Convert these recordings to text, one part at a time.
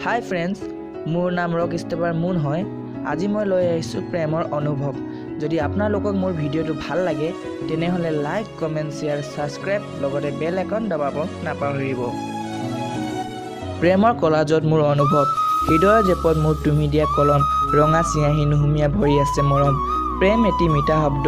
হাই friends, মোৰ নাম rock ষ্টেপাৰ মুন হয়। আজি মই লৈ আহিছোঁ প্ৰেমৰ অনুভৱ। যদি আপোনালোকক মোৰ ভিডিঅ'টো ভাল লাগে তেনেহ'লে লাইক, কমেণ্ট, শ্বেয়াৰ, ছাবস্ক্ৰাইব লগতে বেল আইকন দবাব নাপাহৰিব। প্ৰেমৰ কলাজত মোৰ অনুভৱ, হৃদয়ৰ জেপত মোৰ তুমি দিয়া কলম, ৰঙা চিয়াহী নুহুমীয়া ভৰি আছে মৰম। প্ৰেম এটি মিঠা শব্দ,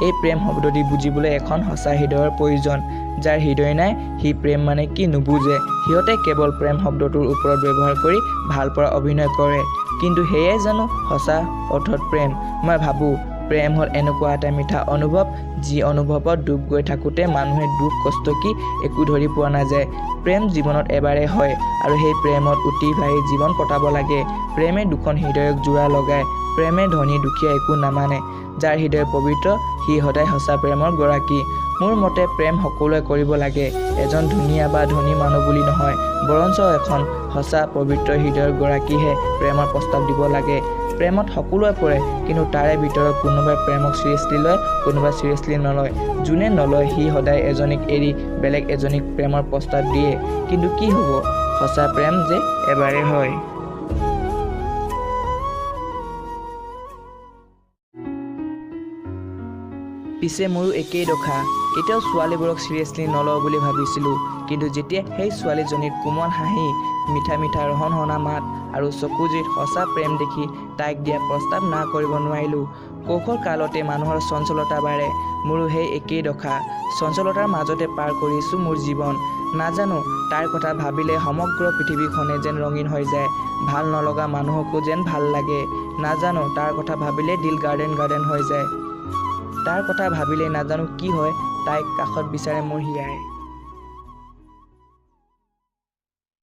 এই প্ৰেম শব্দটি বুজিবলৈ এখন সঁচা হৃদয়ৰ প্ৰয়োজন। যাৰ হৃদয় নাই সি প্ৰেম মানে কি নুবুজে। সিহঁতে কেৱল প্ৰেম শব্দটোৰ ওপৰত ব্যৱহাৰ কৰি ভাল পৰা অভিনয় কৰে, কিন্তু সেয়াই জানো সঁচা অৰ্থত প্ৰেম? মই ভাবোঁ প্ৰেম হ'ল এনেকুৱা এটা মিঠা অনুভৱ, যি অনুভৱত ডুব গৈ থাকোঁতে মানুহে দুখ কষ্ট কি একো ধৰি পোৱা নাযায়। প্ৰেম জীৱনত এবাৰেই হয় আৰু সেই প্ৰেমত উটি ভাহি জীৱন কটাব লাগে। প্ৰেমে দুখন হৃদয়ক জোৰা লগায়, প্ৰেমে ধনী দুখীয়া একো নামানে। যাৰ হৃদয় পবিত্ৰ সি সদায় সঁচা প্ৰেমৰ গৰাকী। মোৰ মতে প্ৰেম সকলোৱে কৰিব লাগে, এজন ধুনীয়া বা ধনী মানুহ বুলি নহয়, বৰঞ্চ এখন সঁচা পবিত্ৰ হৃদয়ৰ গৰাকীহে প্ৰেমৰ প্ৰস্তাৱ দিব লাগে। প্ৰেমত সকলোৱে পৰে, কিন্তু তাৰে ভিতৰত কোনোবাই প্ৰেমক চিৰিয়াছলি লয়, কোনোবাই চিৰিয়াছলি নলয়। যোনে নলয় সি সদায় এজনীক এৰি বেলেগ এজনীক প্ৰেমৰ প্ৰস্তাৱ দিয়ে। কিন্তু কি হ'ব, সঁচা প্ৰেম যে এবাৰেই হয়। পিছে মোৰো একেই দশা। কেতিয়াও ছোৱালীবোৰক চিৰিয়াছলি নলওঁ বুলি ভাবিছিলোঁ, কিন্তু যেতিয়া সেই ছোৱালীজনীৰ কোমল হাঁহি, মিঠা মিঠা ৰহণ মাত আৰু চকুজুৰিত সঁচা প্ৰেম দেখি তাইক দিয়া প্ৰস্তাৱ না কৰিব নোৱাৰিলোঁ। কৈশোৰ কালতে মানুহৰ চঞ্চলতা বাঢ়ে, মোৰো সেই একেই দশা। চঞ্চলতাৰ মাজতে পাৰ কৰিছোঁ মোৰ জীৱন। নাজানো তাইৰ কথা ভাবিলে সমগ্ৰ পৃথিৱীখনে যেন ৰঙীন হৈ যায়, ভাল নলগা মানুহকো যেন ভাল লাগে। নাজানো তাৰ কথা ভাবিলে দিল গাৰ্ডেন গাৰ্ডেন হৈ যায়। তাৰ কথা ভাবিলে নাজানো কি হয়, তাইক কাষত বিচাৰে মোৰ হিয়াই।